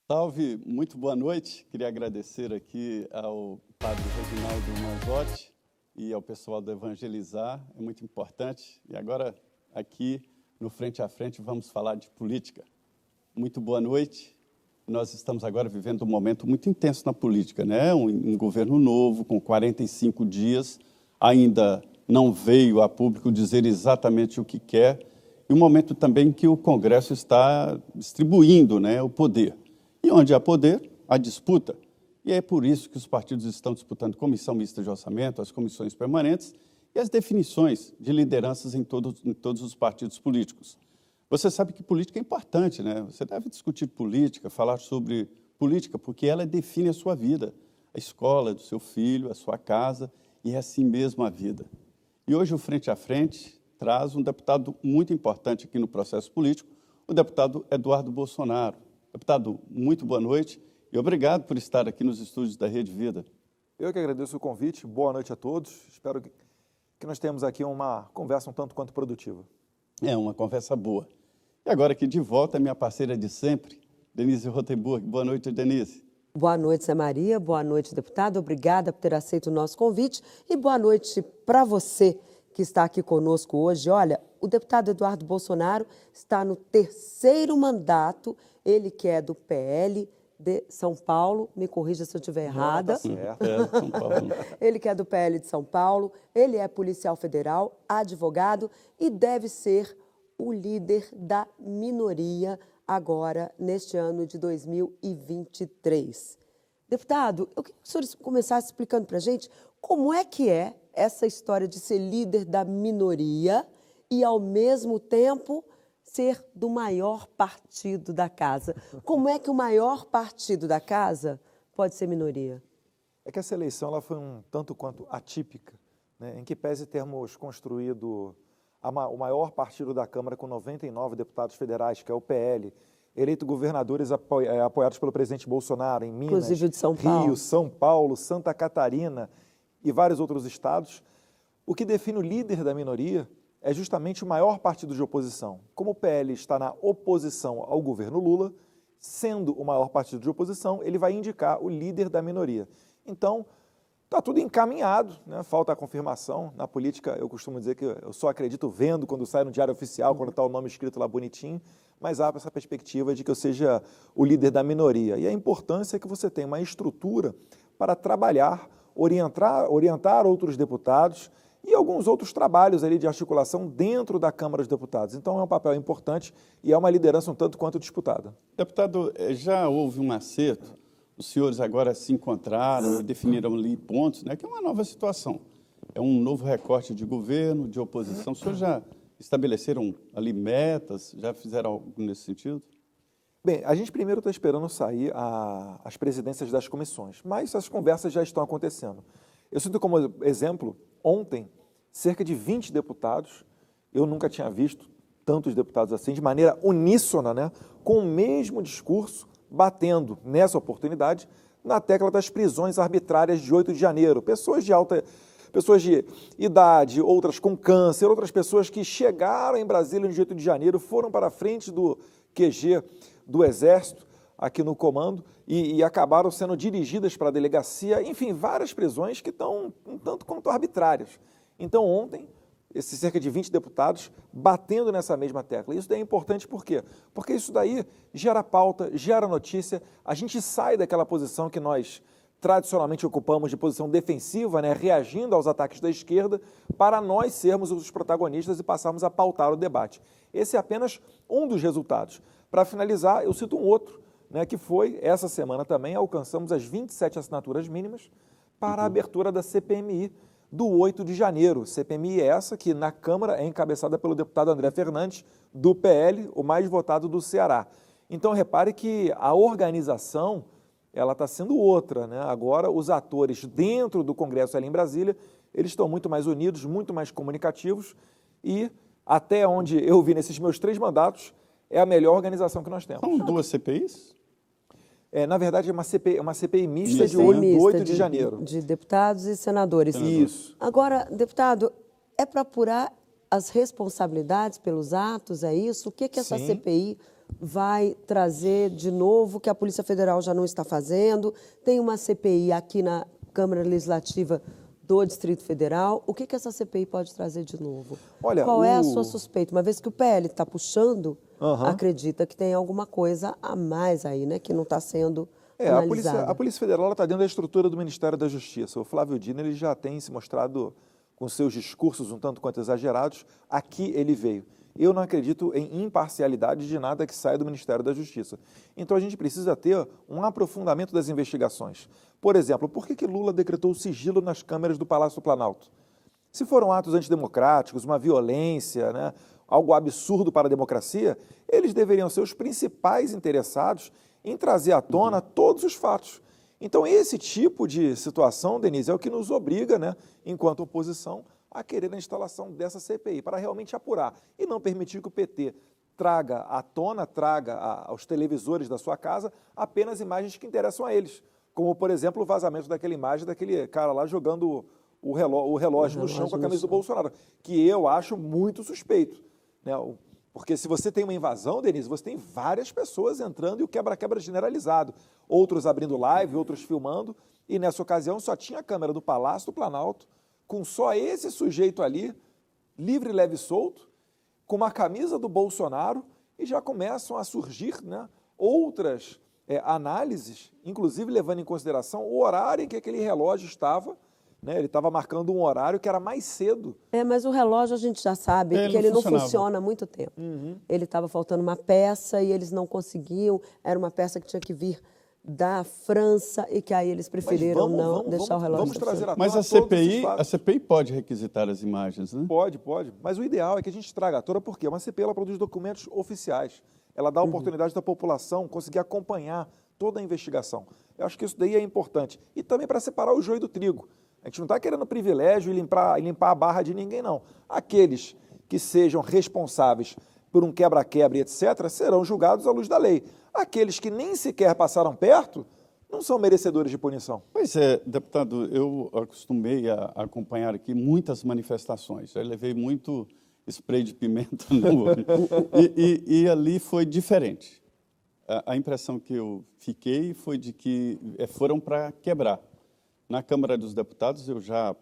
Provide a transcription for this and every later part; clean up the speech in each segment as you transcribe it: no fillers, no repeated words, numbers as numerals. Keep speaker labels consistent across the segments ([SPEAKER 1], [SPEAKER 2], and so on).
[SPEAKER 1] Salve, muito boa noite. Queria agradecer aqui ao padre Reginaldo Manzotti e ao pessoal do Evangelizar, é muito importante. E agora, aqui no Frente a Frente, vamos falar de política. Muito boa noite. Nós estamos agora vivendo um momento muito intenso na política, né? Um governo novo, com 45 dias, ainda não veio a público dizer exatamente o que quer, e um momento também que o Congresso está distribuindo, né, o poder. E onde há poder, há disputa. E é por isso que os partidos estão disputando comissão mista de orçamento, as comissões permanentes e as definições de lideranças em todos os partidos políticos. Você sabe que política é importante, né? Você deve discutir política, falar sobre política, porque ela define a sua vida, a escola do seu filho, a sua casa, e é assim mesmo a vida. E hoje o Frente a Frente traz um deputado muito importante aqui no processo político, o deputado Eduardo Bolsonaro. Deputado, muito boa noite e obrigado por estar aqui nos estúdios da Rede Vida.
[SPEAKER 2] Eu que agradeço o convite, boa noite a todos. Espero que nós tenhamos aqui uma conversa um tanto quanto produtiva.
[SPEAKER 1] É uma conversa boa. E agora aqui de volta a minha parceira de sempre, Denise Rotenburg. Boa noite, Denise.
[SPEAKER 3] Boa noite, Zé Maria. Boa noite, deputado. Obrigada por ter aceito o nosso convite e boa noite para você que está aqui conosco hoje. Olha, o deputado Eduardo Bolsonaro está no 3º mandato, ele que é do PL de São Paulo, me corrija se eu estiver errada.
[SPEAKER 2] Tá certo.
[SPEAKER 1] São Paulo.
[SPEAKER 3] Ele que é do PL de São Paulo, ele é policial federal, advogado e deve ser o líder da minoria agora neste ano de 2023. Deputado, eu queria que o senhor começasse explicando para a gente como é que é essa história de ser líder da minoria e, ao mesmo tempo, ser do maior partido da casa. Como é que o maior partido da casa pode ser minoria?
[SPEAKER 2] É que essa eleição ela foi um tanto quanto atípica, né? Em que pese termos construído o maior partido da Câmara com 99 deputados federais, que é o PL, eleito governadores apoiados pelo presidente Bolsonaro em Minas,
[SPEAKER 3] inclusive de São Paulo.
[SPEAKER 2] Rio, São Paulo, Santa Catarina e vários outros estados. O que define o líder da minoria é justamente o maior partido de oposição. Como o PL está na oposição ao governo Lula, sendo o maior partido de oposição, ele vai indicar o líder da minoria. Então, está tudo encaminhado, né? Falta a confirmação. Na política, eu costumo dizer que eu só acredito vendo quando sai no Diário Oficial, quando está o nome escrito lá bonitinho, mas há essa perspectiva de que eu seja o líder da minoria. E a importância é que você tenha uma estrutura para trabalhar, orientar outros deputados e alguns outros trabalhos ali de articulação dentro da Câmara dos Deputados. Então, é um papel importante e é uma liderança um tanto quanto disputada.
[SPEAKER 1] Deputado, já houve um acerto, os senhores agora se encontraram e definiram ali pontos, né, que é uma nova situação. É um novo recorte de governo, de oposição. Os senhores já estabeleceram ali metas, já fizeram algo nesse sentido?
[SPEAKER 2] Bem, a gente primeiro está esperando sair as presidências das comissões, mas as conversas já estão acontecendo. Eu cito como exemplo, ontem, cerca de 20 deputados, eu nunca tinha visto tantos deputados assim, de maneira uníssona, né, com o mesmo discurso, batendo nessa oportunidade na tecla das prisões arbitrárias de 8 de janeiro. Pessoas de idade, outras com câncer, outras pessoas que chegaram em Brasília no dia 8 de janeiro, foram para a frente do QG do Exército, aqui no comando, e acabaram sendo dirigidas para a delegacia, enfim, várias prisões que estão um tanto quanto arbitrárias. Então, ontem, esses cerca de 20 deputados batendo nessa mesma tecla. Isso daí é importante por quê? Porque isso daí gera pauta, gera notícia, a gente sai daquela posição que nós tradicionalmente ocupamos de posição defensiva, né, reagindo aos ataques da esquerda, para nós sermos os protagonistas e passarmos a pautar o debate. Esse é apenas um dos resultados. Para finalizar, eu cito um outro, né, que foi, essa semana também, alcançamos as 27 assinaturas mínimas para a abertura da CPMI do 8 de janeiro. CPMI é essa que, na Câmara, é encabeçada pelo deputado André Fernandes, do PL, o mais votado do Ceará. Então, repare que a organização ela está sendo outra, né? Agora, os atores dentro do Congresso ali em Brasília, eles estão muito mais unidos, muito mais comunicativos e, até onde eu vi nesses meus 3 mandatos, é a melhor organização que nós temos.
[SPEAKER 1] São 2 CPIs?
[SPEAKER 2] Na verdade, é uma CPI mista
[SPEAKER 1] Mista,
[SPEAKER 2] de 8,
[SPEAKER 3] mista
[SPEAKER 2] 8 de janeiro.
[SPEAKER 3] De deputados e senadores.
[SPEAKER 2] Isso.
[SPEAKER 3] Agora, deputado, é para apurar as responsabilidades pelos atos, é isso? O que essa
[SPEAKER 2] Sim.
[SPEAKER 3] CPI vai trazer de novo, que a Polícia Federal já não está fazendo. Tem uma CPI aqui na Câmara Legislativa do Distrito Federal. O que essa CPI pode trazer de novo?
[SPEAKER 2] Olha,
[SPEAKER 3] qual é a sua suspeita? Uma vez que o PL está puxando, acredita que tem alguma coisa a mais aí, né? Que não está sendo analisada.
[SPEAKER 2] A Polícia Federal está dentro da estrutura do Ministério da Justiça. O Flávio Dino ele já tem se mostrado com seus discursos um tanto quanto exagerados. Aqui ele veio. Eu não acredito em imparcialidade de nada que saia do Ministério da Justiça. Então a gente precisa ter um aprofundamento das investigações. Por exemplo, por que Lula decretou o sigilo nas câmeras do Palácio do Planalto? Se foram atos antidemocráticos, uma violência, né, algo absurdo para a democracia, eles deveriam ser os principais interessados em trazer à tona todos os fatos. Então esse tipo de situação, Denise, é o que nos obriga, né, enquanto oposição, a querer a instalação dessa CPI, para realmente apurar e não permitir que o PT traga à tona, traga aos televisores da sua casa apenas imagens que interessam a eles, como, por exemplo, o vazamento daquela imagem daquele cara lá jogando o relógio no chão com a camisa do Bolsonaro, que eu acho muito suspeito, né? Porque se você tem uma invasão, Denise, você tem várias pessoas entrando e o quebra-quebra generalizado, outros abrindo live, outros filmando, e nessa ocasião só tinha a câmera do Palácio do Planalto, com só esse sujeito ali, livre, leve e solto, com uma camisa do Bolsonaro, e já começam a surgir, né, outras análises, inclusive levando em consideração o horário em que aquele relógio estava, né, ele estava marcando um horário que era mais cedo.
[SPEAKER 3] Mas o relógio a gente já sabe que ele não funciona há muito tempo. Ele estava faltando uma peça e eles não conseguiam, era uma peça que tinha que vir da França e que aí eles preferiram deixar o relógio.
[SPEAKER 2] Vamos trazer à tona
[SPEAKER 1] Mas a CPI pode requisitar as imagens, né?
[SPEAKER 2] Pode. Mas o ideal é que a gente traga à tona, porque uma CPI ela produz documentos oficiais. Ela dá a oportunidade da população conseguir acompanhar toda a investigação. Eu acho que isso daí é importante. E também para separar o joio do trigo. A gente não está querendo privilégio e limpar a barra de ninguém, não. Aqueles que sejam responsáveis por um quebra-quebra, etc., serão julgados à luz da lei. Aqueles que nem sequer passaram perto não são merecedores de punição.
[SPEAKER 1] Pois é, deputado, eu acostumei a acompanhar aqui muitas manifestações. Eu levei muito spray de pimenta no olho. E ali foi diferente. A impressão que eu fiquei foi de que foram para quebrar. Na Câmara dos Deputados eu já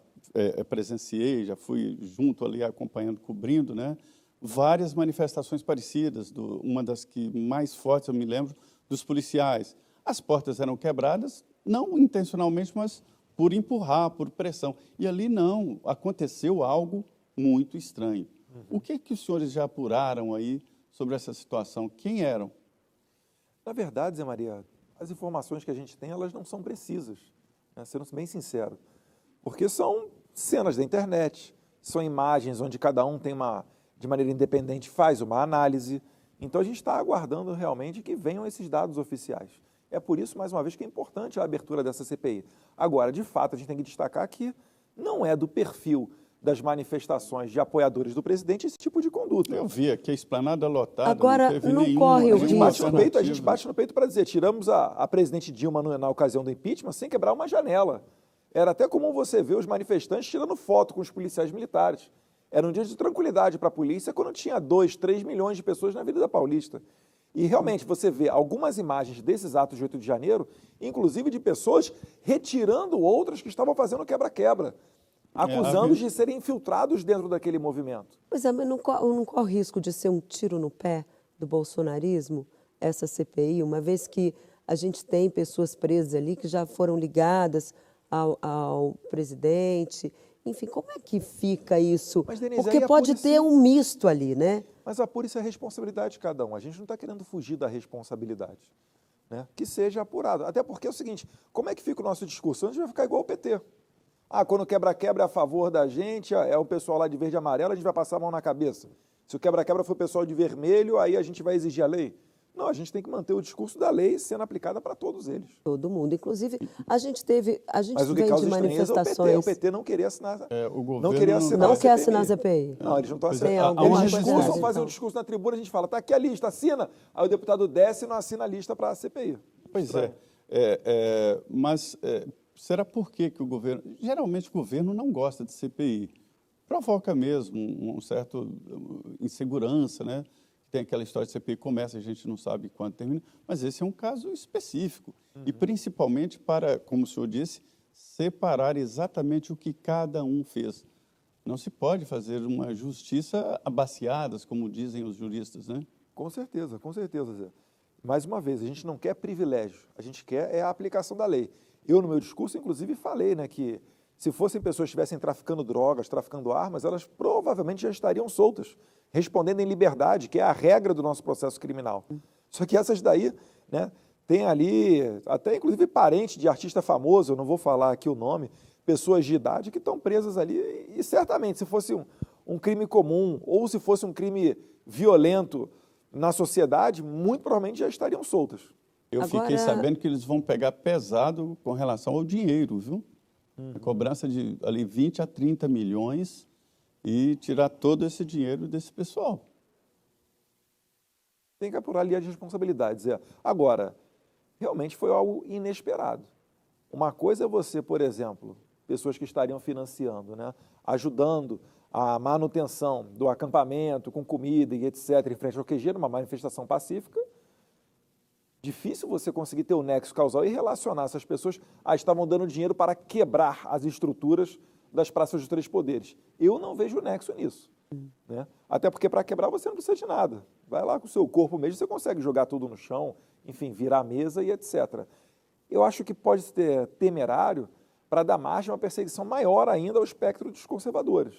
[SPEAKER 1] presenciei, já fui junto ali acompanhando, cobrindo, né? Várias manifestações parecidas, uma das que mais fortes eu me lembro, dos policiais. As portas eram quebradas, não intencionalmente, mas por empurrar, por pressão. E ali não, aconteceu algo muito estranho. O que os senhores já apuraram aí sobre essa situação? Quem eram?
[SPEAKER 2] Na verdade, Zé Maria, as informações que a gente tem, elas não são precisas, né? Sendo bem sincero, porque são cenas da internet, são imagens onde cada um tem de maneira independente, faz uma análise. Então, a gente está aguardando realmente que venham esses dados oficiais. É por isso, mais uma vez, que é importante a abertura dessa CPI. Agora, de fato, a gente tem que destacar que não é do perfil das manifestações de apoiadores do presidente esse tipo de conduta.
[SPEAKER 1] Eu vi aqui a esplanada lotada.
[SPEAKER 3] Agora,
[SPEAKER 1] não teve
[SPEAKER 3] não
[SPEAKER 1] nenhum,
[SPEAKER 3] corre o
[SPEAKER 1] nenhuma
[SPEAKER 3] risco.
[SPEAKER 2] A gente bate no peito para dizer, tiramos a presidente Dilma na ocasião do impeachment sem quebrar uma janela. Era até comum você ver os manifestantes tirando foto com os policiais militares. Era um dia de tranquilidade para a polícia quando tinha 2, 3 milhões de pessoas na Avenida Paulista. E realmente você vê algumas imagens desses atos de 8 de janeiro, inclusive de pessoas retirando outras que estavam fazendo quebra-quebra, acusando-os de serem infiltrados dentro daquele movimento.
[SPEAKER 3] Pois é, mas não corre risco de ser um tiro no pé do bolsonarismo, essa CPI, uma vez que a gente tem pessoas presas ali que já foram ligadas ao presidente. Enfim, como é que fica isso?
[SPEAKER 2] Mas, Denise,
[SPEAKER 3] porque pode ter um misto ali, né?
[SPEAKER 2] Mas apure-se a responsabilidade de cada um. A gente não está querendo fugir da responsabilidade, né? Que seja apurado. Até porque é o seguinte, como é que fica o nosso discurso? A gente vai ficar igual o PT. Quando quebra-quebra é a favor da gente, é o pessoal lá de verde e amarelo, a gente vai passar a mão na cabeça. Se o quebra-quebra for o pessoal de vermelho, aí a gente vai exigir a lei. Não, a gente tem que manter o discurso da lei sendo aplicada para todos eles.
[SPEAKER 3] Todo mundo. Inclusive, a gente
[SPEAKER 2] Mas o que
[SPEAKER 3] vem
[SPEAKER 2] causa
[SPEAKER 3] de manifestações.
[SPEAKER 2] o PT não queria assinar.
[SPEAKER 1] O governo
[SPEAKER 3] não quer assinar a CPI.
[SPEAKER 2] Não, eles não estão assinando.
[SPEAKER 3] Eles
[SPEAKER 2] discursam, fazem um discurso na tribuna, a gente fala, está aqui a lista, assina. Aí o deputado desce e não assina a lista para a CPI.
[SPEAKER 1] Pois mas será por que o governo... Geralmente o governo não gosta de CPI. Provoca mesmo um certo insegurança, né? tem aquela história de CPI começa, a gente não sabe quando termina, mas esse é um caso específico. E principalmente para, como o senhor disse, separar exatamente o que cada um fez. Não se pode fazer uma justiça abaciadas, como dizem os juristas, né?
[SPEAKER 2] Com certeza, Zé. Mais uma vez, a gente não quer privilégio, a gente quer a aplicação da lei. Eu, no meu discurso, inclusive, falei, né, que se fossem pessoas que estivessem traficando drogas, traficando armas, elas provavelmente já estariam soltas, respondendo em liberdade, que é a regra do nosso processo criminal. Só que essas daí, né, tem ali, até inclusive parente de artista famoso, eu não vou falar aqui o nome, pessoas de idade que estão presas ali, e certamente, se fosse um crime comum, ou se fosse um crime violento na sociedade, muito provavelmente já estariam soltas.
[SPEAKER 1] Eu fiquei sabendo que eles vão pegar pesado com relação ao dinheiro, viu? A cobrança de ali 20 a 30 milhões e tirar todo esse dinheiro desse pessoal.
[SPEAKER 2] Tem que apurar ali as responsabilidades. Agora, realmente foi algo inesperado. Uma coisa é você, por exemplo, pessoas que estariam financiando, né, ajudando a manutenção do acampamento com comida e etc., em frente ao QG, numa manifestação pacífica. Difícil você conseguir ter o nexo causal e relacionar essas pessoas estavam dando dinheiro para quebrar as estruturas das praças dos três poderes. Eu não vejo nexo nisso. Né? Até porque para quebrar você não precisa de nada. Vai lá com o seu corpo mesmo, você consegue jogar tudo no chão, enfim, virar a mesa e etc. Eu acho que pode ser temerário para dar margem a uma perseguição maior ainda ao espectro dos conservadores.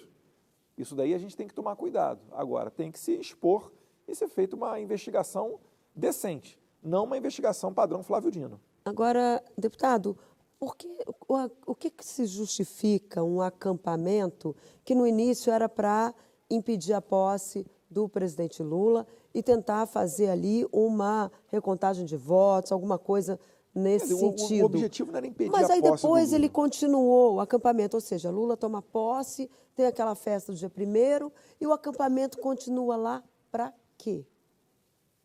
[SPEAKER 2] Isso daí a gente tem que tomar cuidado. Agora, tem que se expor e ser feita uma investigação decente, não uma investigação padrão Flávio Dino.
[SPEAKER 3] Agora, deputado, o que se justifica um acampamento que no início era para impedir a posse do presidente Lula e tentar fazer ali uma recontagem de votos, alguma coisa nesse sentido?
[SPEAKER 2] O objetivo não era impedir a posse.
[SPEAKER 3] Mas aí depois
[SPEAKER 2] do
[SPEAKER 3] ele
[SPEAKER 2] Lula.
[SPEAKER 3] continuou o acampamento, ou seja, Lula toma posse, tem aquela festa do dia 1º e o acampamento continua lá para quê?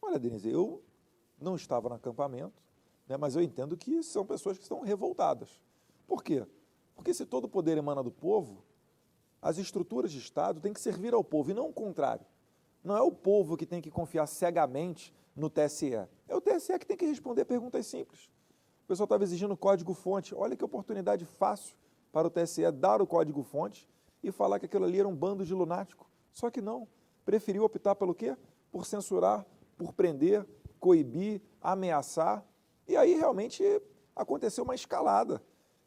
[SPEAKER 2] Olha, Denise, eu não estava no acampamento, né, mas eu entendo que são pessoas que estão revoltadas. Por quê? Porque se todo o poder emana do povo, as estruturas de Estado têm que servir ao povo e não o contrário. Não é o povo que tem que confiar cegamente no TSE. É o TSE que tem que responder perguntas simples. O pessoal estava exigindo código-fonte. Olha que oportunidade fácil para o TSE dar o código-fonte e falar que aquilo ali era um bando de lunático. Só que não. Preferiu optar pelo quê? Por censurar, por prender, coibir, ameaçar. E aí realmente aconteceu uma escalada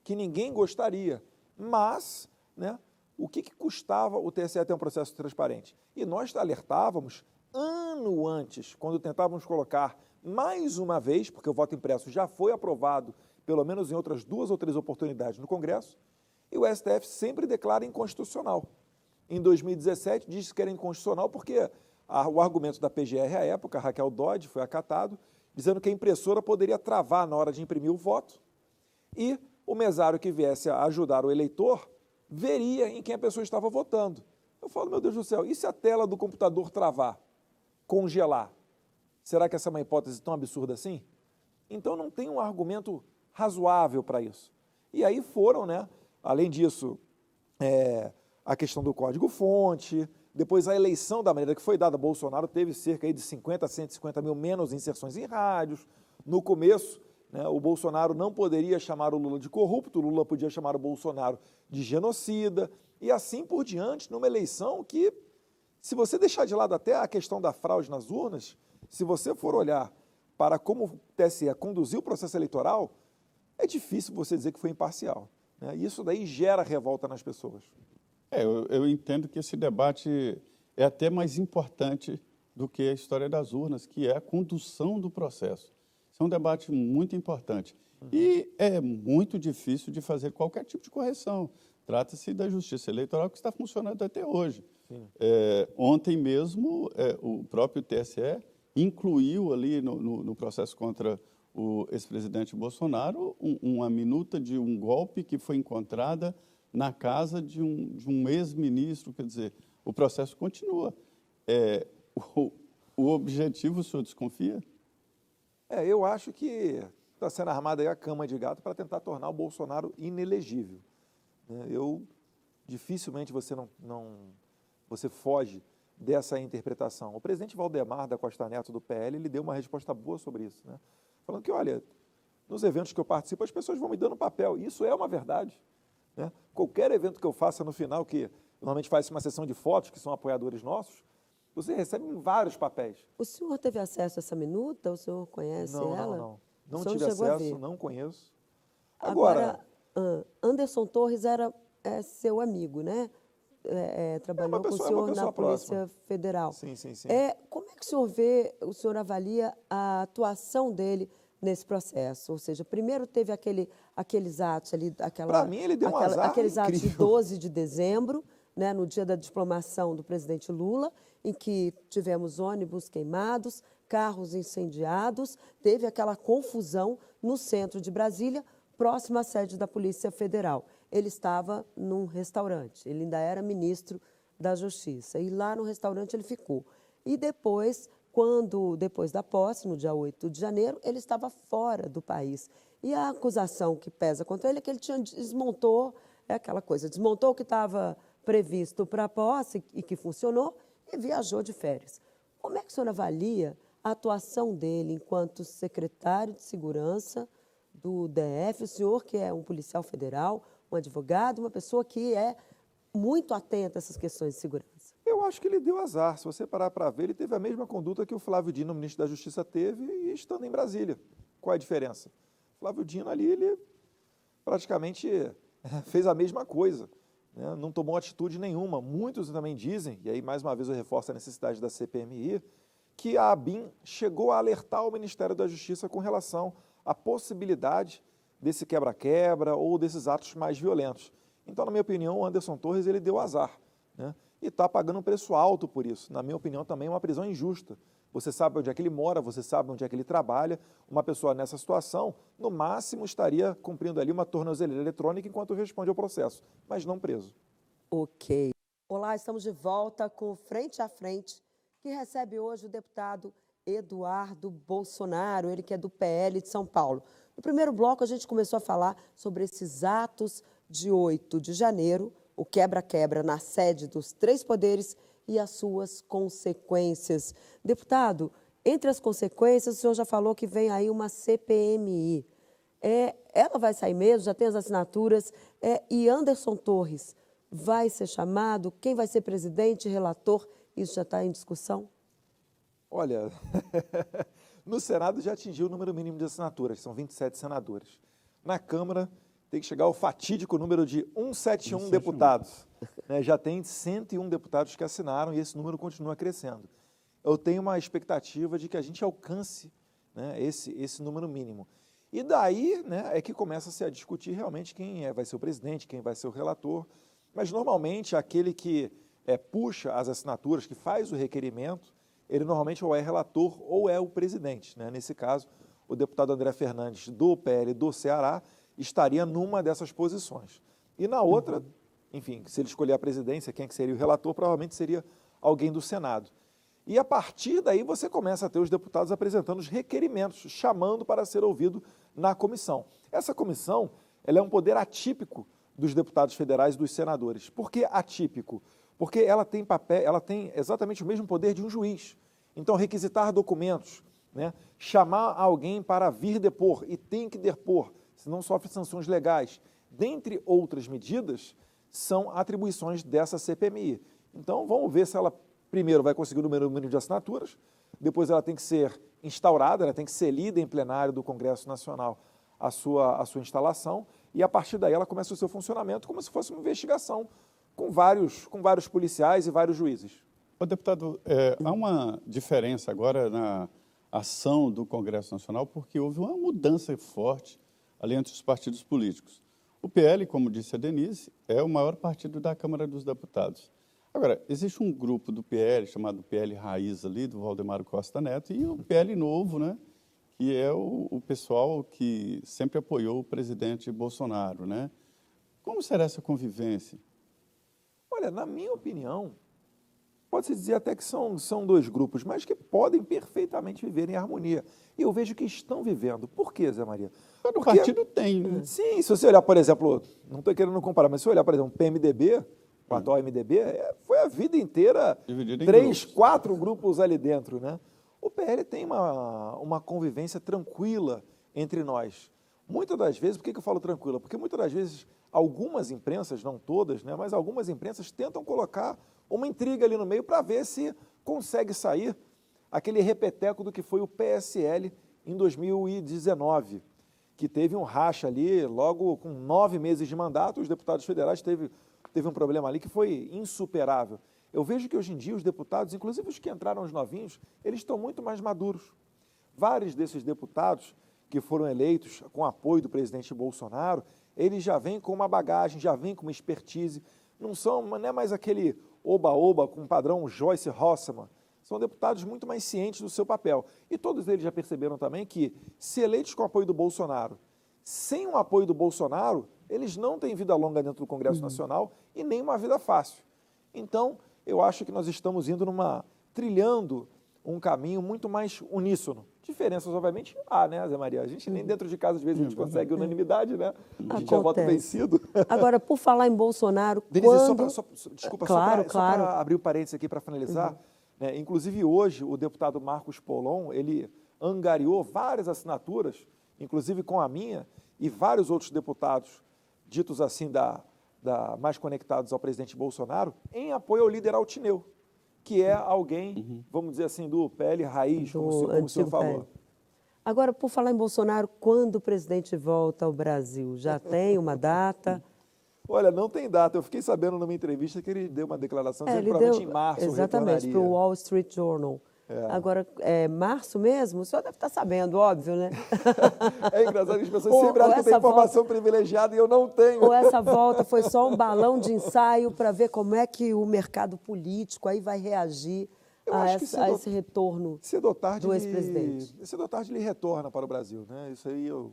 [SPEAKER 2] que ninguém gostaria. Mas, né, o que custava o TSE ter um processo transparente? E nós alertávamos ano antes, quando tentávamos colocar mais uma vez, porque o voto impresso já foi aprovado, pelo menos em outras 2 ou 3 oportunidades no Congresso, e o STF sempre declara inconstitucional. Em 2017, disse que era inconstitucional porque o argumento da PGR à época, Raquel Dodge, foi acatado, dizendo que a impressora poderia travar na hora de imprimir o voto e o mesário que viesse a ajudar o eleitor veria em quem a pessoa estava votando. Eu falo, meu Deus do céu, e se a tela do computador travar, congelar? Será que essa é uma hipótese tão absurda assim? Então não tem um argumento razoável para isso. E aí foram, né? Além disso, a questão do código-fonte, depois a eleição da maneira que foi dada, Bolsonaro teve cerca aí de 50 a 150 mil menos inserções em rádios. No começo, né, o Bolsonaro não poderia chamar o Lula de corrupto, o Lula podia chamar o Bolsonaro de genocida, e assim por diante, numa eleição que, se você deixar de lado até a questão da fraude nas urnas, se você for olhar para como o TSE conduziu o processo eleitoral, é difícil você dizer que foi imparcial. Né? E isso daí gera revolta nas pessoas.
[SPEAKER 1] Eu entendo que esse debate é até mais importante do que a história das urnas, que é a condução do processo. Isso é um debate muito importante. E é muito difícil de fazer qualquer tipo de correção. Trata-se da justiça eleitoral que está funcionando até hoje. Ontem mesmo, o próprio TSE incluiu ali no processo contra o ex-presidente Bolsonaro uma minuta de um golpe que foi encontrada na casa de um ex-ministro. Quer dizer, o processo continua. O objetivo, o senhor desconfia?
[SPEAKER 2] Eu acho que está sendo armada aí a cama de gato para tentar tornar o Bolsonaro inelegível. Dificilmente você foge dessa interpretação. O presidente Valdemar da Costa Neto, do PL, ele deu uma resposta boa sobre isso, né? Falando que, olha, nos eventos que eu participo, as pessoas vão me dando papel. E isso é uma verdade, né? Qualquer evento que eu faça no final, que normalmente faz uma sessão de fotos, que são apoiadores nossos, você recebe vários papéis.
[SPEAKER 3] O senhor teve acesso a essa minuta? O senhor conhece ela?
[SPEAKER 2] Não
[SPEAKER 3] O senhor
[SPEAKER 2] tive
[SPEAKER 3] chegou a
[SPEAKER 2] acesso,
[SPEAKER 3] ver?
[SPEAKER 2] não conheço.
[SPEAKER 3] Agora, Anderson Torres é seu amigo, né? Trabalhou com o senhor na Polícia Federal.
[SPEAKER 2] Sim, sim, sim.
[SPEAKER 3] Como é que o senhor avalia a atuação dele nesse processo? Ou seja, primeiro teve aqueles atos ali,
[SPEAKER 2] Para mim, ele deu um azar
[SPEAKER 3] aqueles atos de
[SPEAKER 2] incrível.
[SPEAKER 3] 12 de dezembro, né, no dia da diplomação do presidente Lula, em que tivemos ônibus queimados, carros incendiados, teve aquela confusão no centro de Brasília, próximo à sede da Polícia Federal. Ele estava num restaurante, ele ainda era ministro da Justiça, e lá no restaurante ele ficou. E depois da posse, no dia 8 de janeiro, ele estava fora do país. E a acusação que pesa contra ele é que ele desmontou o que estava previsto para a posse e que funcionou e viajou de férias. Como é que o senhor avalia a atuação dele enquanto secretário de Segurança do DF, o senhor que é um policial federal, um advogado, uma pessoa que é muito atenta a essas questões de segurança?
[SPEAKER 2] Eu acho que ele deu azar. Se você parar para ver, ele teve a mesma conduta que o Flávio Dino, ministro da Justiça, teve e estando em Brasília. Qual é a diferença? O Flávio Dino ali, ele praticamente fez a mesma coisa, né? Não tomou atitude nenhuma. Muitos também dizem, e aí mais uma vez eu reforço a necessidade da CPMI, que a ABIN chegou a alertar o Ministério da Justiça com relação à possibilidade desse quebra-quebra ou desses atos mais violentos. Então, na minha opinião, o Anderson Torres ele deu azar, né? E está pagando um preço alto por isso. Na minha opinião, também é uma prisão injusta. Você sabe onde é que ele mora, você sabe onde é que ele trabalha. Uma pessoa nessa situação, no máximo, estaria cumprindo ali uma tornozeleira eletrônica enquanto responde ao processo, mas não preso.
[SPEAKER 3] Ok. Olá, estamos de volta com Frente a Frente, que recebe hoje o deputado Eduardo Bolsonaro, ele que é do PL de São Paulo. No primeiro bloco, a gente começou a falar sobre esses atos de 8 de janeiro, o quebra-quebra na sede dos três poderes e as suas consequências. Deputado, entre as consequências, o senhor já falou que vem aí uma CPMI. Ela vai sair mesmo, já tem as assinaturas, e Anderson Torres vai ser chamado? Quem vai ser presidente, relator? Isso já está em discussão?
[SPEAKER 2] Olha, no Senado já atingiu o número mínimo de assinaturas, são 27 senadores. Na Câmara tem que chegar ao fatídico número de 171 deputados. Né? Já tem 101 deputados que assinaram e esse número continua crescendo. Eu tenho uma expectativa de que a gente alcance, né, esse número mínimo. E daí, né, é que começa-se a discutir realmente quem vai ser o presidente, quem vai ser o relator. Mas, normalmente, aquele que puxa as assinaturas, que faz o requerimento, ele normalmente ou é relator ou é o presidente, né? Nesse caso, o deputado André Fernandes, do PL do Ceará, estaria numa dessas posições. E na outra, enfim, se ele escolher a presidência, quem é que seria o relator, provavelmente seria alguém do Senado. E a partir daí você começa a ter os deputados apresentando os requerimentos, chamando para ser ouvido na comissão. Essa comissão, ela é um poder atípico dos deputados federais e dos senadores. Por que atípico? Porque ela tem exatamente o mesmo poder de um juiz. Então, requisitar documentos, né, chamar alguém para vir depor e tem que depor, senão sofre sanções legais, dentre outras medidas, são atribuições dessa CPMI. Então, vamos ver se ela, primeiro, vai conseguir o número mínimo de assinaturas, depois ela tem que ser instaurada, ela tem que ser lida em plenário do Congresso Nacional a sua instalação, e a partir daí ela começa o seu funcionamento como se fosse uma investigação com vários policiais e vários juízes.
[SPEAKER 1] Ô, deputado, há uma diferença agora na ação do Congresso Nacional, porque houve uma mudança forte ali entre os partidos políticos. O PL, como disse a Denise, é o maior partido da Câmara dos Deputados. Agora, existe um grupo do PL, chamado PL Raiz ali, do Valdemar Costa Neto, e o PL Novo, né, que é o pessoal que sempre apoiou o presidente Bolsonaro, né? Como será essa convivência?
[SPEAKER 2] Olha, na minha opinião, pode-se dizer até que são dois grupos, mas que podem perfeitamente viver em harmonia. E eu vejo que estão vivendo. Por quê, Zé Maria?
[SPEAKER 1] Todo partido tem, né?
[SPEAKER 2] Sim, se você olhar, por exemplo, não estou querendo comparar, mas se você olhar, por exemplo, o PMDB, com a atual MDB, foi a vida inteira
[SPEAKER 1] Dividido em
[SPEAKER 2] 3,
[SPEAKER 1] grupos.
[SPEAKER 2] 4 grupos ali dentro, né? O PL tem uma convivência tranquila entre nós. Muitas das vezes, por que eu falo tranquila? Porque muitas das vezes, algumas imprensas, não todas, né, mas algumas imprensas tentam colocar uma intriga ali no meio para ver se consegue sair aquele repeteco do que foi o PSL em 2019, que teve um racha ali, logo com 9 meses de mandato, os deputados federais teve um problema ali que foi insuperável. Eu vejo que hoje em dia os deputados, inclusive os que entraram os novinhos, eles estão muito mais maduros. Vários desses deputados que foram eleitos com apoio do presidente Bolsonaro, eles já vêm com uma bagagem, já vêm com uma expertise, não é mais aquele oba-oba com padrão Joyce Hossermann, são deputados muito mais cientes do seu papel. E todos eles já perceberam também que, se eleitos com apoio do Bolsonaro, sem o apoio do Bolsonaro, eles não têm vida longa dentro do Congresso Nacional e nem uma vida fácil. Então, eu acho que nós estamos trilhando um caminho muito mais uníssono. Diferenças, obviamente, há, né, Zé Maria? A gente nem dentro de casa, às vezes, a gente consegue unanimidade, né? A gente já vota vencido.
[SPEAKER 3] Agora, por falar em Bolsonaro,
[SPEAKER 2] Denise,
[SPEAKER 3] desculpa,
[SPEAKER 2] só para abrir o parênteses aqui para finalizar, né, inclusive hoje o deputado Marcos Polon, ele angariou várias assinaturas, inclusive com a minha, e vários outros deputados, ditos assim, mais conectados ao presidente Bolsonaro, em apoio ao líder Altineu, que é alguém, vamos dizer assim, do PL raiz, como o senhor falou.
[SPEAKER 3] PL. Agora, por falar em Bolsonaro, quando o presidente volta ao Brasil? Já tem uma data?
[SPEAKER 2] Olha, não tem data. Eu fiquei sabendo numa entrevista que ele deu uma declaração dizendo que provavelmente em março
[SPEAKER 3] exatamente, para o Wall Street Journal. Agora, março mesmo? O senhor deve estar sabendo, óbvio, né?
[SPEAKER 2] É engraçado que as pessoas sempre acham que tem informação privilegiada e eu não tenho.
[SPEAKER 3] Ou essa volta foi só um balão de ensaio para ver como é que o mercado político aí vai reagir a esse retorno do ex-presidente?
[SPEAKER 2] Cedo ou tarde ele retorna para o Brasil, né? Isso aí eu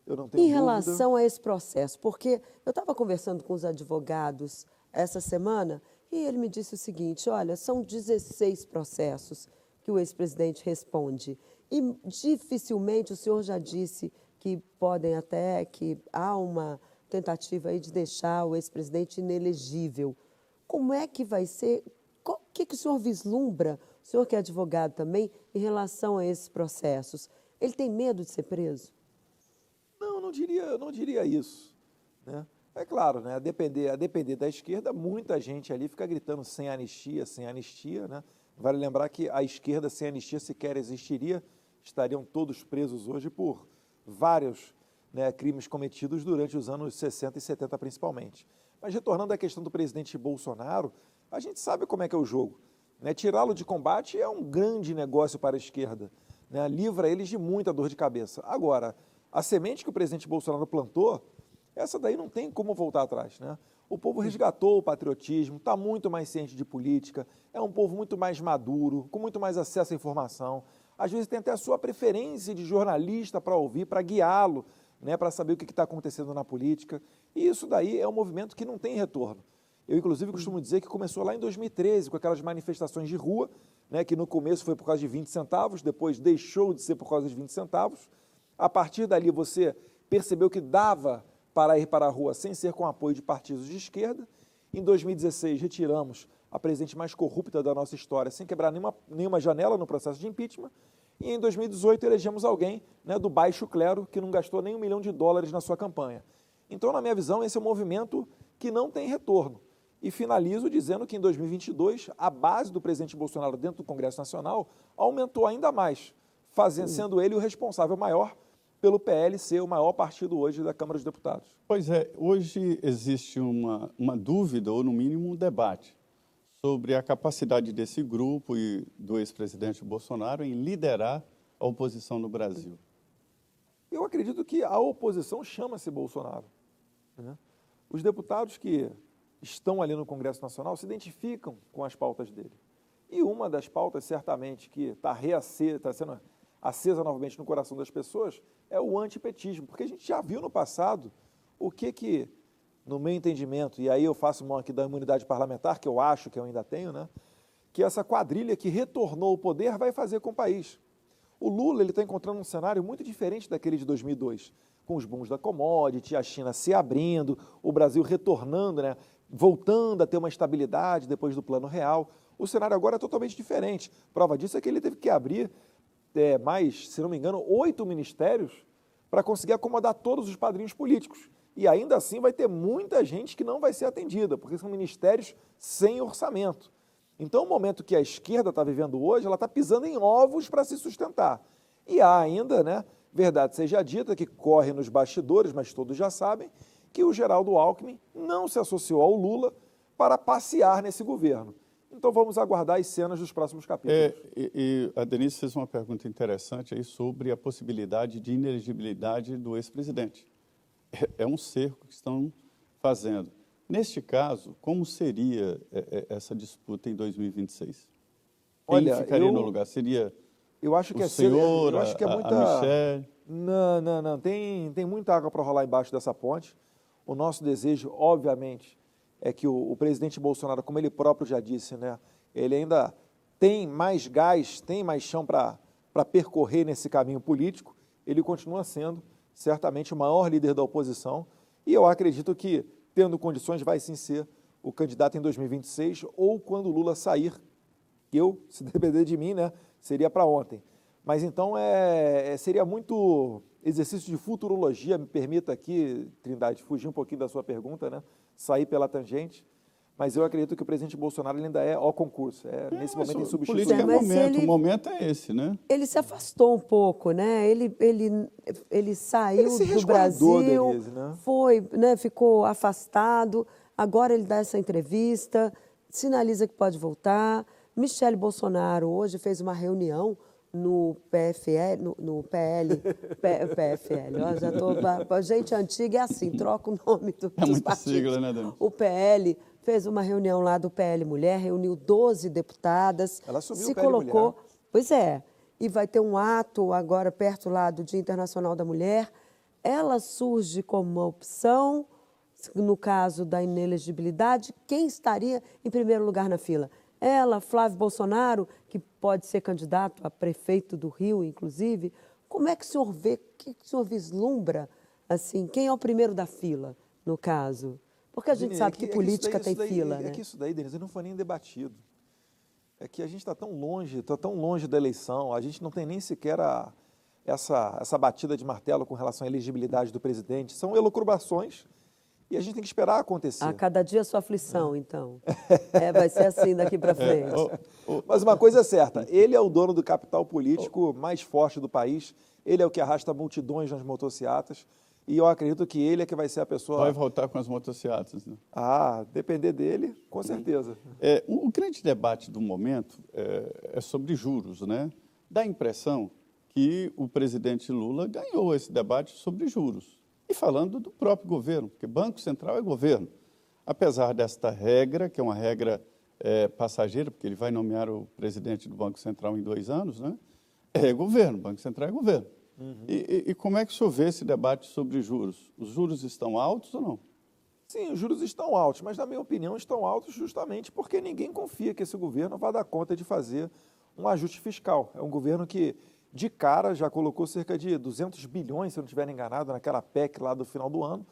[SPEAKER 2] não tenho dúvida.
[SPEAKER 3] Em relação a esse processo, porque eu estava conversando com os advogados essa semana e ele me disse o seguinte, olha, são 16 processos que o ex-presidente responde. E dificilmente, o senhor já disse que que há uma tentativa aí de deixar o ex-presidente inelegível. Como é que vai ser? O que o senhor vislumbra, o senhor que é advogado também, em relação a esses processos? Ele tem medo de ser preso?
[SPEAKER 2] Não, não diria isso, né? É claro, né? A depender da esquerda, muita gente ali fica gritando sem anistia, né? Vale lembrar que a esquerda sem anistia sequer existiria, estariam todos presos hoje por vários, né, crimes cometidos durante os anos 60 e 70 principalmente. Mas retornando à questão do presidente Bolsonaro, a gente sabe como é que é o jogo, né? Tirá-lo de combate é um grande negócio para a esquerda, né? Livra eles de muita dor de cabeça. Agora, a semente que o presidente Bolsonaro plantou, essa daí não tem como voltar atrás, né? O povo resgatou o patriotismo, está muito mais ciente de política, é um povo muito mais maduro, com muito mais acesso à informação. Às vezes tem até a sua preferência de jornalista para ouvir, para guiá-lo, né, para saber o que está acontecendo na política. E isso daí é um movimento que não tem retorno. Eu, inclusive, costumo dizer que começou lá em 2013, com aquelas manifestações de rua, né, que no começo foi por causa de 20 centavos, depois deixou de ser por causa de 20 centavos. A partir dali você percebeu que dava para ir para a rua sem ser com apoio de partidos de esquerda. Em 2016, retiramos a presidente mais corrupta da nossa história, sem quebrar nenhuma janela no processo de impeachment. E em 2018, elegemos alguém, né, do baixo clero, que não gastou nem $1 milhão na sua campanha. Então, na minha visão, esse é um movimento que não tem retorno. E finalizo dizendo que em 2022, a base do presidente Bolsonaro dentro do Congresso Nacional aumentou ainda mais, sendo ele o responsável maior pelo PL ser o maior partido hoje da Câmara dos Deputados.
[SPEAKER 1] Pois é, hoje existe uma dúvida, ou no mínimo um debate, sobre a capacidade desse grupo e do ex-presidente Bolsonaro em liderar a oposição no Brasil.
[SPEAKER 2] Eu acredito que a oposição chama-se Bolsonaro, né? Os deputados que estão ali no Congresso Nacional se identificam com as pautas dele. E uma das pautas, certamente, que está sendo acesa novamente no coração das pessoas, é o antipetismo, porque a gente já viu no passado o que no meu entendimento, e aí eu faço mão aqui da imunidade parlamentar, que eu acho que eu ainda tenho, né, que essa quadrilha que retornou ao poder vai fazer com o país. O Lula está encontrando um cenário muito diferente daquele de 2002, com os booms da commodity, a China se abrindo, o Brasil retornando, né, voltando a ter uma estabilidade depois do Plano Real. O cenário agora é totalmente diferente. Prova disso é que ele teve que abrir mais, se não me engano, 8 ministérios para conseguir acomodar todos os padrinhos políticos. E ainda assim vai ter muita gente que não vai ser atendida, porque são ministérios sem orçamento. Então, o momento que a esquerda está vivendo hoje, ela está pisando em ovos para se sustentar. E há ainda, né, verdade seja dita, que corre nos bastidores, mas todos já sabem, que o Geraldo Alckmin não se associou ao Lula para passear nesse governo. Então, vamos aguardar as cenas dos próximos capítulos.
[SPEAKER 1] E a Denise fez uma pergunta interessante aí sobre a possibilidade de inelegibilidade do ex-presidente. É um cerco que estão fazendo. Neste caso, como seria essa disputa em 2026? Quem ficaria no lugar? Seria
[SPEAKER 2] eu acho que
[SPEAKER 1] o senhor,
[SPEAKER 2] eu acho que é muita...
[SPEAKER 1] a Michelle?
[SPEAKER 2] Não. Tem muita água para rolar embaixo dessa ponte. O nosso desejo, obviamente, é que o presidente Bolsonaro, como ele próprio já disse, né, ele ainda tem mais gás, tem mais chão para percorrer nesse caminho político. Ele continua sendo, certamente, o maior líder da oposição. E eu acredito que, tendo condições, vai sim ser o candidato em 2026 ou quando o Lula sair. Eu, se depender de mim, né, seria para ontem. Mas então seria muito exercício de futurologia, me permita aqui, Trindade, fugir um pouquinho da sua pergunta, né, sair pela tangente. Mas eu acredito que o presidente Bolsonaro ele ainda é ao concurso, nesse momento insubstituível.
[SPEAKER 1] Política é momento, o momento é esse, né?
[SPEAKER 3] Ele se afastou um pouco, né? Ele saiu do Brasil,
[SPEAKER 2] Denise, né?
[SPEAKER 3] foi, né, ficou afastado, agora ele dá essa entrevista, sinaliza que pode voltar. Michele Bolsonaro hoje fez uma reunião no PFL, no PFL, ó, já estou... Gente antiga é assim, troca o nome dos
[SPEAKER 1] muita
[SPEAKER 3] partidos.
[SPEAKER 1] sigla, né, Dani?
[SPEAKER 3] O PL fez uma reunião lá do PL Mulher, reuniu 12 deputadas.
[SPEAKER 2] Ela assumiu
[SPEAKER 3] se
[SPEAKER 2] o PL
[SPEAKER 3] colocou,
[SPEAKER 2] Mulher.
[SPEAKER 3] Pois é, e vai ter um ato agora perto lá do Dia Internacional da Mulher. Ela surge como uma opção, no caso da inelegibilidade, quem estaria em primeiro lugar na fila? Ela, Flávio Bolsonaro, que pode ser candidato a prefeito do Rio, inclusive. Como é que o senhor vê, o que o senhor vislumbra, assim, quem é o primeiro da fila, no caso? Porque a gente sabe que política tem fila, né?
[SPEAKER 2] É que isso daí, Denise, não foi nem debatido. É que a gente está tão longe da eleição, a gente não tem nem sequer essa batida de martelo com relação à elegibilidade do presidente. São elucubrações e a gente tem que esperar acontecer.
[SPEAKER 3] A cada dia a sua aflição, então. Vai ser assim daqui para frente.
[SPEAKER 2] Mas uma coisa é certa, ele é o dono do capital político mais forte do país, ele é o que arrasta multidões nas motocicletas, e eu acredito que ele é que vai ser a pessoa...
[SPEAKER 1] Vai voltar com as motocicletas, né?
[SPEAKER 2] Depender dele, com certeza.
[SPEAKER 1] O grande debate do momento é sobre juros, né? Dá a impressão que o presidente Lula ganhou esse debate sobre juros. E falando do próprio governo, porque Banco Central é governo. Apesar desta regra, que é uma regra passageira, porque ele vai nomear o presidente do Banco Central em 2 anos, né? É governo, Banco Central é governo. Uhum. E como é que o senhor vê esse debate sobre juros? Os juros estão altos ou não?
[SPEAKER 2] Sim, os juros estão altos, mas, na minha opinião, estão altos justamente porque ninguém confia que esse governo vai dar conta de fazer um ajuste fiscal. É um governo que, de cara, já colocou cerca de 200 bilhões, se eu não estiver enganado, naquela PEC lá do final do ano,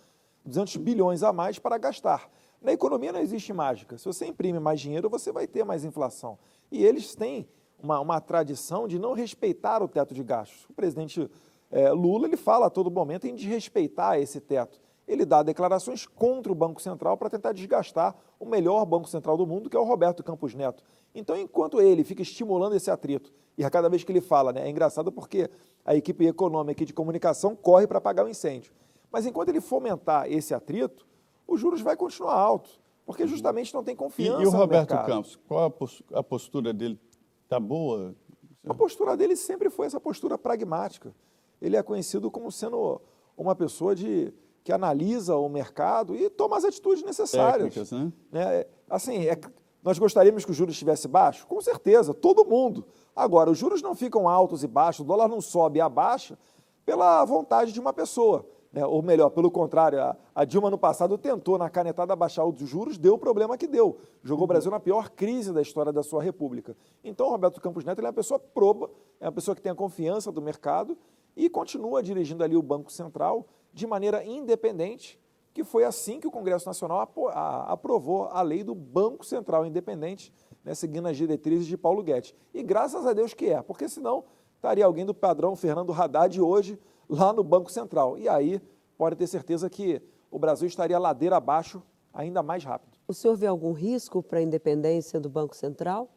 [SPEAKER 2] 200 bilhões a mais para gastar. Na economia não existe mágica. Se você imprime mais dinheiro, você vai ter mais inflação. E eles têm uma tradição de não respeitar o teto de gastos. O presidente Lula ele fala a todo momento em desrespeitar esse teto. Ele dá declarações contra o Banco Central para tentar desgastar o melhor Banco Central do mundo, que é o Roberto Campos Neto. Então, enquanto ele fica estimulando esse atrito, e a cada vez que ele fala, né, é engraçado porque a equipe econômica e de comunicação corre para apagar o incêndio. Mas enquanto ele fomentar esse atrito, os juros vai continuar altos, porque justamente não tem confiança no mercado.
[SPEAKER 1] E o Roberto Campos, qual a postura dele? Está boa?
[SPEAKER 2] A postura dele sempre foi essa postura pragmática. Ele é conhecido como sendo uma pessoa que analisa o mercado e toma as atitudes necessárias.
[SPEAKER 1] Técnicas, né?
[SPEAKER 2] Assim, nós gostaríamos que o juros estivesse baixo? Com certeza, todo mundo. Agora, os juros não ficam altos e baixos, o dólar não sobe e abaixa pela vontade de uma pessoa. Ou melhor, pelo contrário, a Dilma no passado tentou na canetada baixar os juros, deu o problema que deu. Jogou o Brasil na pior crise da história da sua república. Então, o Roberto Campos Neto ele é uma pessoa proba, é uma pessoa que tem a confiança do mercado e continua dirigindo ali o Banco Central de maneira independente, que foi assim que o Congresso Nacional aprovou a lei do Banco Central Independente, né, seguindo as diretrizes de Paulo Guedes. E graças a Deus que é, porque senão estaria alguém do padrão Fernando Haddad hoje lá no Banco Central. E aí pode ter certeza que o Brasil estaria ladeira abaixo ainda mais rápido.
[SPEAKER 3] O senhor vê algum risco para a independência do Banco Central?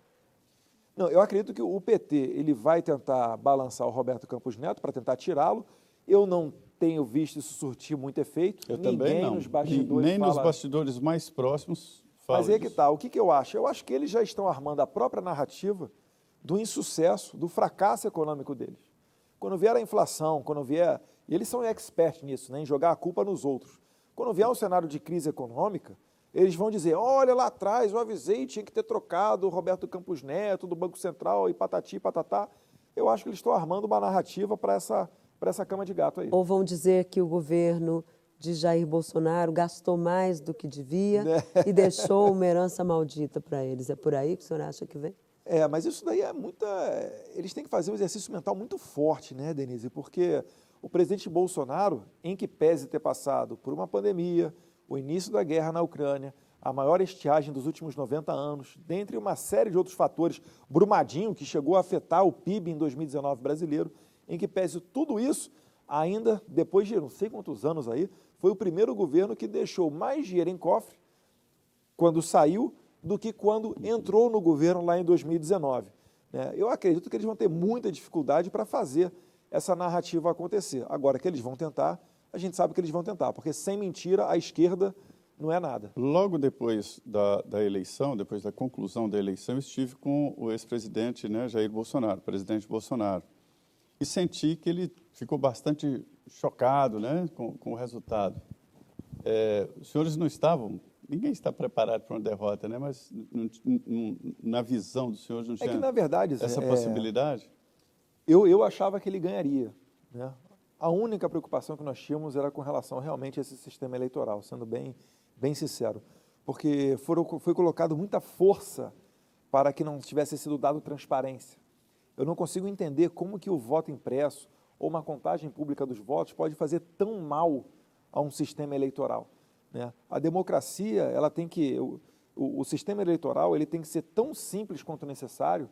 [SPEAKER 2] Não, eu acredito que o PT ele vai tentar balançar o Roberto Campos Neto para tentar tirá-lo. Eu não tenho visto isso surtir muito efeito.
[SPEAKER 1] Eu também não.
[SPEAKER 2] Nos bastidores
[SPEAKER 1] Nem nos
[SPEAKER 2] fala...
[SPEAKER 1] bastidores mais próximos fala
[SPEAKER 2] Mas aí
[SPEAKER 1] disso.
[SPEAKER 2] que tá. O que eu acho? Eu acho que eles já estão armando a própria narrativa do insucesso, do fracasso econômico deles. Quando vier a inflação, quando vier... E eles são experts nisso, né, em jogar a culpa nos outros. Quando vier um cenário de crise econômica, eles vão dizer, olha lá atrás, eu avisei, tinha que ter trocado o Roberto Campos Neto do Banco Central e patati, patatá. Eu acho que eles estão armando uma narrativa para essa cama de gato aí.
[SPEAKER 3] Ou vão dizer que o governo de Jair Bolsonaro gastou mais do que devia e deixou uma herança maldita para eles? É por aí que o senhor acha que vem?
[SPEAKER 2] Mas isso daí é muita... Eles têm que fazer um exercício mental muito forte, né, Denise? Porque o presidente Bolsonaro, em que pese ter passado por uma pandemia, o início da guerra na Ucrânia, a maior estiagem dos últimos 90 anos, dentre uma série de outros fatores, Brumadinho, que chegou a afetar o PIB em 2019 brasileiro, em que pese tudo isso, ainda depois de não sei quantos anos aí, foi o primeiro governo que deixou mais dinheiro em cofre quando saiu do que quando entrou no governo lá em 2019. Eu acredito que eles vão ter muita dificuldade para fazer essa narrativa acontecer. Agora, que eles vão tentar, a gente sabe que eles vão tentar, porque sem mentira a esquerda não é nada.
[SPEAKER 1] Logo depois da eleição, depois da conclusão da eleição, estive com o ex-presidente, né, Jair Bolsonaro, presidente Bolsonaro, e senti que ele ficou bastante chocado, né, com o resultado. Os senhores não estavam, ninguém está preparado para uma derrota, né, mas na visão dos senhores não tinha
[SPEAKER 2] que, na verdade,
[SPEAKER 1] essa possibilidade?
[SPEAKER 2] Eu achava que ele ganharia, né? A única preocupação que nós tínhamos era com relação realmente a esse sistema eleitoral, sendo bem sincero, porque foi colocado muita força para que não tivesse sido dado transparência. Eu não consigo entender como que o voto impresso ou uma contagem pública dos votos pode fazer tão mal a um sistema eleitoral, né? A democracia, ela tem que... O sistema eleitoral ele tem que ser tão simples quanto necessário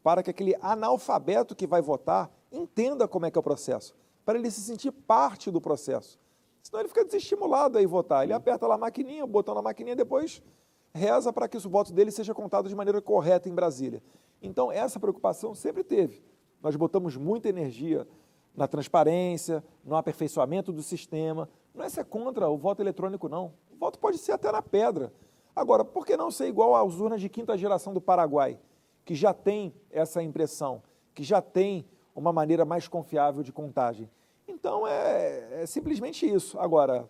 [SPEAKER 2] para que aquele analfabeto que vai votar entenda como é que é o processo, para ele se sentir parte do processo. Senão ele fica desestimulado a ir votar. Ele aperta lá a maquininha, o botão na maquininha, depois reza para que o voto dele seja contado de maneira correta em Brasília. Então, essa preocupação sempre teve. Nós botamos muita energia na transparência, no aperfeiçoamento do sistema. Não é ser contra o voto eletrônico, não. O voto pode ser até na pedra. Agora, por que não ser igual às urnas de quinta geração do Paraguai, que já tem essa impressão, que já tem uma maneira mais confiável de contagem? Então, é simplesmente isso. Agora,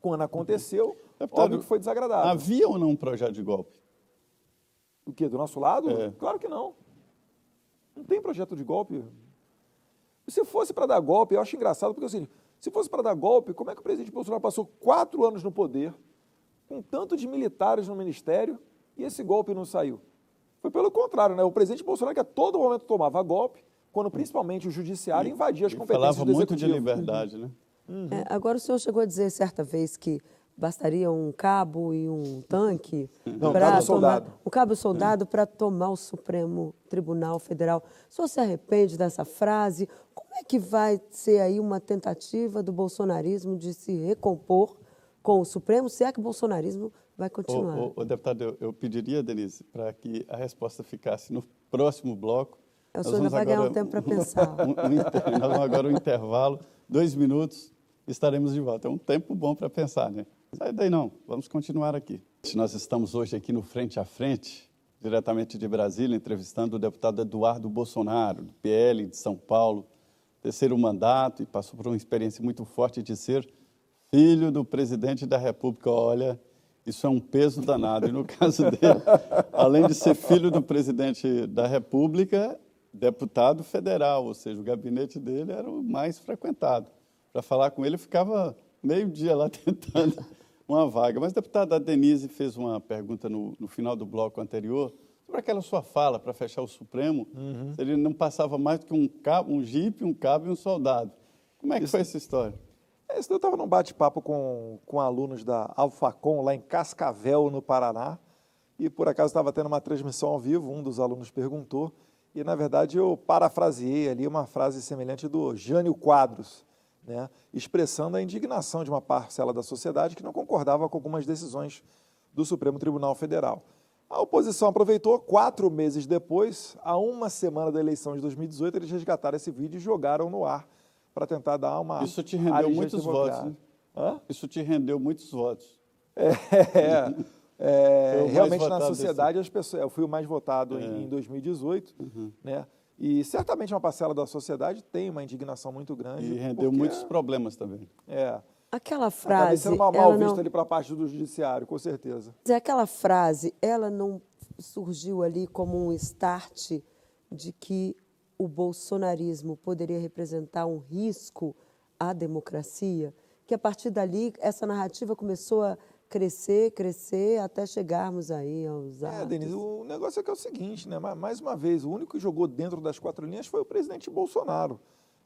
[SPEAKER 2] quando aconteceu, óbvio que foi desagradável.
[SPEAKER 1] Havia ou não um projeto de golpe?
[SPEAKER 2] O quê? Do nosso lado? Claro que não. Não tem projeto de golpe. Se fosse para dar golpe, eu acho engraçado, porque assim, se fosse para dar golpe, como é que o presidente Bolsonaro passou 4 anos no poder, com tanto de militares no ministério, e esse golpe não saiu? Foi pelo contrário, né? O presidente Bolsonaro que a todo momento tomava golpe, quando principalmente o judiciário invadia as competências do executivo.
[SPEAKER 1] Falava muito de liberdade, né?
[SPEAKER 3] Agora o senhor chegou a dizer certa vez que bastaria um cabo e um tanque um cabo soldado para tomar o Supremo Tribunal Federal. O senhor se arrepende dessa frase? Como é que vai ser aí uma tentativa do bolsonarismo de se recompor com o Supremo, se é que o bolsonarismo vai continuar?
[SPEAKER 1] Deputado, eu pediria, Denise, para que a resposta ficasse no próximo bloco.
[SPEAKER 3] O senhor ainda vai ganhar um tempo para pensar.
[SPEAKER 1] Nós vamos agora um intervalo, 2 minutos, estaremos de volta. É um tempo bom para pensar, né? Sai daí não, vamos continuar aqui. Nós estamos hoje aqui no Frente a Frente, diretamente de Brasília, entrevistando o deputado Eduardo Bolsonaro, do PL de São Paulo, 3º mandato, e passou por uma experiência muito forte de ser filho do presidente da República. Olha, isso é um peso danado. E no caso dele, além de ser filho do presidente da República, deputado federal, ou seja, o gabinete dele era o mais frequentado. Para falar com ele, eu ficava meio dia lá tentando uma vaga. Mas a deputada Denise fez uma pergunta no final do bloco anterior sobre aquela sua fala para fechar o Supremo. Ele não passava mais do que um jipe, um cabo e um soldado. Como é que foi essa história?
[SPEAKER 2] Eu estava num bate-papo com alunos da Alfacom, lá em Cascavel, no Paraná, e por acaso estava tendo uma transmissão ao vivo, um dos alunos perguntou, e na verdade eu parafraseei ali uma frase semelhante do Jânio Quadros, né, expressando a indignação de uma parcela da sociedade que não concordava com algumas decisões do Supremo Tribunal Federal. A oposição aproveitou, 4 meses depois, a uma semana da eleição de 2018, eles resgataram esse vídeo e jogaram no ar para tentar dar uma...
[SPEAKER 1] Isso te rendeu muitos votos, né?
[SPEAKER 2] Hã?
[SPEAKER 1] Isso te rendeu muitos votos.
[SPEAKER 2] Realmente na sociedade as pessoas, eu fui o mais votado em 2018, né? E certamente uma parcela da sociedade tem uma indignação muito grande.
[SPEAKER 1] E rendeu muitos problemas também.
[SPEAKER 3] Aquela
[SPEAKER 2] Acabei
[SPEAKER 3] frase...
[SPEAKER 2] sendo mal vista ali para a parte do judiciário, com certeza.
[SPEAKER 3] Aquela frase, ela não surgiu ali como um start de que o bolsonarismo poderia representar um risco à democracia? Que a partir dali, essa narrativa começou a crescer, até chegarmos aí aos atos.
[SPEAKER 2] Denise, o negócio é que é o seguinte, né? Mais uma vez, o único que jogou dentro das 4 linhas foi o presidente Bolsonaro,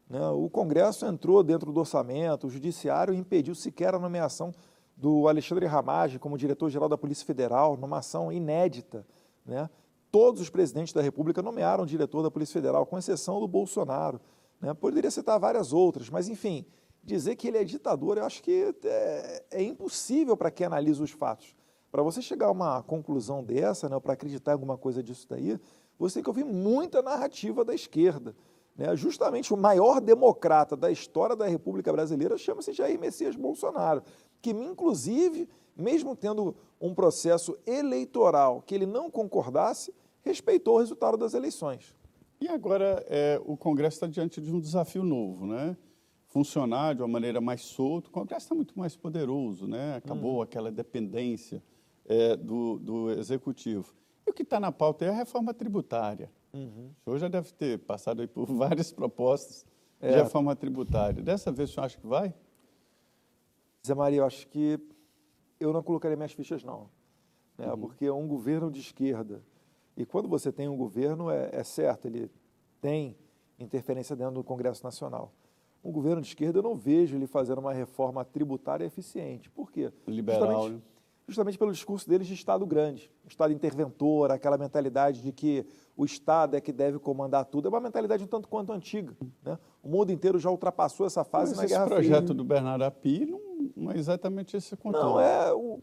[SPEAKER 2] né? O Congresso entrou dentro do orçamento, o Judiciário impediu sequer a nomeação do Alexandre Ramagem como diretor-geral da Polícia Federal, numa ação inédita, né? Todos os presidentes da República nomearam o diretor da Polícia Federal, com exceção do Bolsonaro, né? Poderia citar várias outras, mas, enfim, dizer que ele é ditador, eu acho que é impossível para quem analisa os fatos. Para você chegar a uma conclusão dessa, né, para acreditar em alguma coisa disso daí, você tem que ouvir muita narrativa da esquerda, né? Justamente o maior democrata da história da República Brasileira chama-se Jair Messias Bolsonaro, que, inclusive, mesmo tendo um processo eleitoral que ele não concordasse, respeitou o resultado das eleições.
[SPEAKER 1] E agora o Congresso está diante de um desafio novo, né? Funcionar de uma maneira mais solta, o Congresso está muito mais poderoso, né? Acabou aquela dependência do Executivo. E o que está na pauta é a reforma tributária. O senhor já deve ter passado aí por várias propostas de reforma tributária. Dessa vez o senhor acha que vai?
[SPEAKER 2] Zé Maria, eu acho que eu não colocaria minhas fichas, não. Né? Porque é um governo de esquerda. E quando você tem um governo, é certo, ele tem interferência dentro do Congresso Nacional. Um governo de esquerda, eu não vejo ele fazendo uma reforma tributária eficiente. Por quê?
[SPEAKER 1] Liberal,
[SPEAKER 2] Justamente pelo discurso deles de Estado grande, Estado interventor, aquela mentalidade de que o Estado é que deve comandar tudo. É uma mentalidade um tanto quanto antiga, né? O mundo inteiro já ultrapassou essa fase na Guerra Fria.
[SPEAKER 1] Esse projeto do Bernardo Api não é exatamente esse conteúdo.
[SPEAKER 2] Não,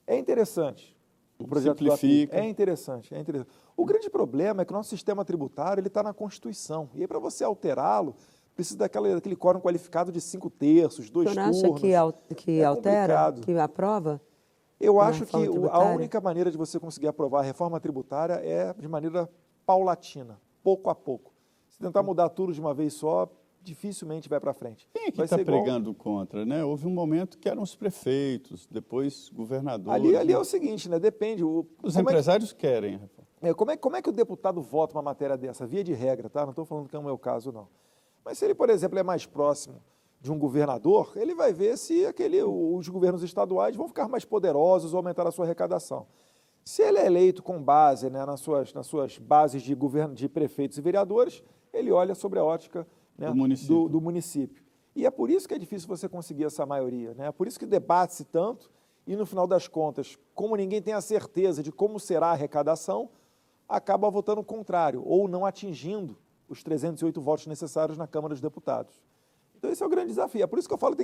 [SPEAKER 2] é interessante. O projeto do Api é interessante. O grande problema é que o nosso sistema tributário está na Constituição. E aí, para você alterá-lo, precisa daquele quórum qualificado de 5/3, 2 turnos.
[SPEAKER 3] Você acha que altera,
[SPEAKER 2] complicado.
[SPEAKER 3] que aprova?
[SPEAKER 2] Eu acho que a única maneira de você conseguir aprovar a reforma tributária é de maneira paulatina, pouco a pouco. Se tentar mudar tudo de uma vez só, dificilmente vai para frente.
[SPEAKER 1] Quem é que está pregando contra, né? Houve um momento que eram os prefeitos, depois governadores.
[SPEAKER 2] Ali é o seguinte, né? Depende.
[SPEAKER 1] Os empresários querem.
[SPEAKER 2] Como é que o deputado vota uma matéria dessa? Via de regra, tá? Não estou falando que é o meu caso, não. Mas se ele, por exemplo, é mais próximo de um governador, ele vai ver se os governos estaduais vão ficar mais poderosos ou aumentar a sua arrecadação. Se ele é eleito com base, né, nas suas bases de governo, de prefeitos e vereadores, ele olha sobre a ótica, né, do município. E é por isso que é difícil você conseguir essa maioria, né? É por isso que debate-se tanto e, no final das contas, como ninguém tem a certeza de como será a arrecadação, acaba votando o contrário ou não atingindo os 308 votos necessários na Câmara dos Deputados. Então esse é o grande desafio. É por isso que eu falo que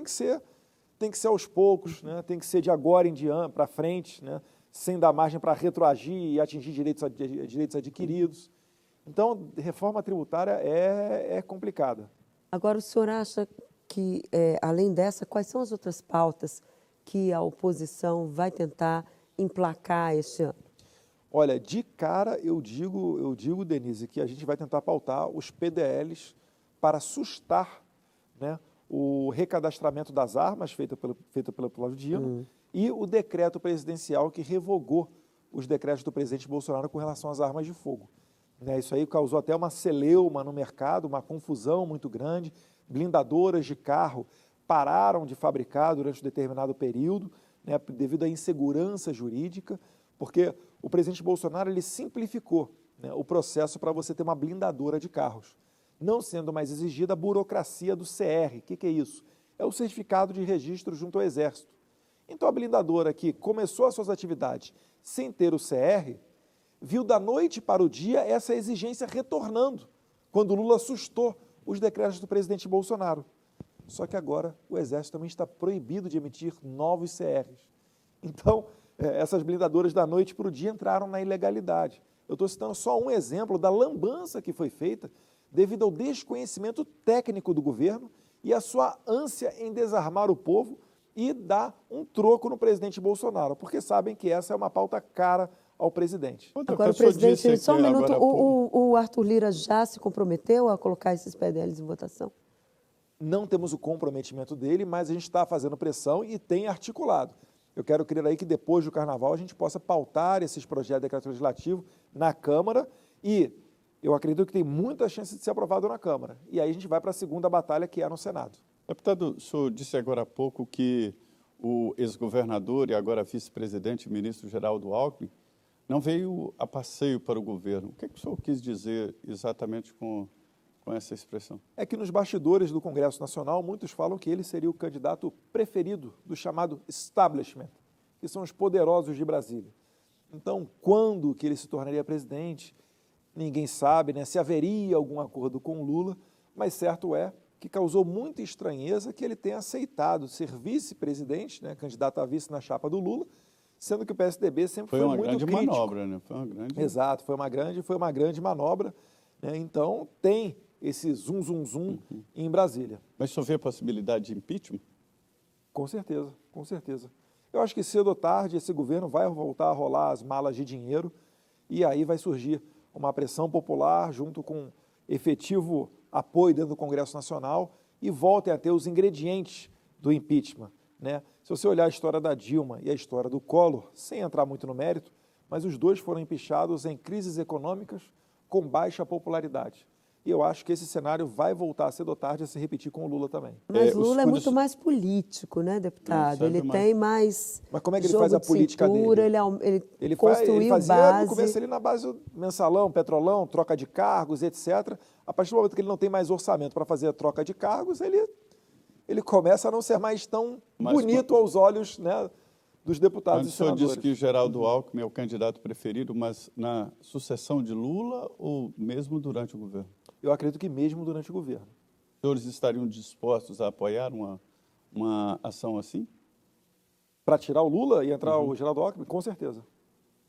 [SPEAKER 2] tem que ser aos poucos, né? Tem que ser de agora em diante para frente, né? Sem dar margem para retroagir e atingir direitos adquiridos. Então, reforma tributária é complicada.
[SPEAKER 3] Agora, o senhor acha que, além dessa, quais são as outras pautas que a oposição vai tentar emplacar este ano?
[SPEAKER 2] Olha, de cara eu digo, Denise, que a gente vai tentar pautar os PDLs para sustar, né, o recadastramento das armas feito pelo Flávio Dino e o decreto presidencial que revogou os decretos do presidente Bolsonaro com relação às armas de fogo. Né, isso aí causou até uma celeuma no mercado, uma confusão muito grande. Blindadoras de carro pararam de fabricar durante um determinado período, né, devido à insegurança jurídica, porque o presidente Bolsonaro ele simplificou, né, o processo para você ter uma blindadora de carros, não sendo mais exigida a burocracia do CR. O que é isso? é o certificado de registro junto ao Exército. Então, a blindadora que começou as suas atividades sem ter o CR, viu da noite para o dia essa exigência retornando, quando Lula assustou os decretos do presidente Bolsonaro. Só que agora o Exército também está proibido de emitir novos CRs. Então, essas blindadoras da noite para o dia entraram na ilegalidade. Eu estou citando só um exemplo da lambança que foi feita devido ao desconhecimento técnico do governo e a sua ânsia em desarmar o povo e dar um troco no presidente Bolsonaro, porque sabem que essa é uma pauta cara ao presidente.
[SPEAKER 3] Agora, o presidente, só um minuto, o Arthur Lira já se comprometeu a colocar esses PDLs em votação?
[SPEAKER 2] Não temos o comprometimento dele, mas a gente está fazendo pressão e tem articulado. Eu quero crer aí que depois do Carnaval a gente possa pautar esses projetos de decreto legislativo na Câmara e eu acredito que tem muita chance de ser aprovado na Câmara. E aí a gente vai para a segunda batalha, que é no Senado.
[SPEAKER 1] Deputado, o senhor disse agora há pouco que o ex-governador e agora vice-presidente, ministro Geraldo Alckmin, não veio a passeio para o governo. O que o senhor quis dizer exatamente com essa expressão? É
[SPEAKER 2] que nos bastidores do Congresso Nacional, muitos falam que ele seria o candidato preferido do chamado establishment, que são os poderosos de Brasília. Então, quando que ele se tornaria presidente, ninguém sabe, né, se haveria algum acordo com Lula, mas certo é que causou muita estranheza que ele tenha aceitado ser vice-presidente, né, candidato a vice na chapa do Lula, sendo que o PSDB sempre foi muito crítico.
[SPEAKER 1] Foi uma grande manobra, né? Foi uma grande...
[SPEAKER 2] Exato, foi uma grande manobra, né? Então tem esse zum em Brasília.
[SPEAKER 1] Mas o senhor vê a possibilidade de impeachment?
[SPEAKER 2] Com certeza, com certeza. Eu acho que cedo ou tarde esse governo vai voltar a rolar as malas de dinheiro e aí vai surgir uma pressão popular junto com efetivo apoio dentro do Congresso Nacional e voltem a ter os ingredientes do impeachment, né? Se você olhar a história da Dilma e a história do Collor, sem entrar muito no mérito, mas os dois foram empichados em crises econômicas com baixa popularidade. E eu acho que esse cenário vai voltar cedo ou tarde a se repetir com o Lula também.
[SPEAKER 3] Mas Lula é muito mais político, né, deputado? Ele tem mais.
[SPEAKER 2] Mas como é que ele faz a política
[SPEAKER 3] cintura,
[SPEAKER 2] dele?
[SPEAKER 3] Ele construiu
[SPEAKER 2] fazia
[SPEAKER 3] base.
[SPEAKER 2] No começo ali na base do mensalão, petrolão, troca de cargos, etc. A partir do momento que ele não tem mais orçamento para fazer a troca de cargos, ele começa a não ser mais tão bonito aos olhos, né, dos deputados e senadores.
[SPEAKER 1] O senhor disse que Geraldo Alckmin é o candidato preferido, mas na sucessão de Lula ou mesmo durante o governo?
[SPEAKER 2] Eu acredito que mesmo durante o governo.
[SPEAKER 1] Os senhores estariam dispostos a apoiar uma ação assim?
[SPEAKER 2] Para tirar o Lula e entrar o Geraldo Alckmin? Com certeza.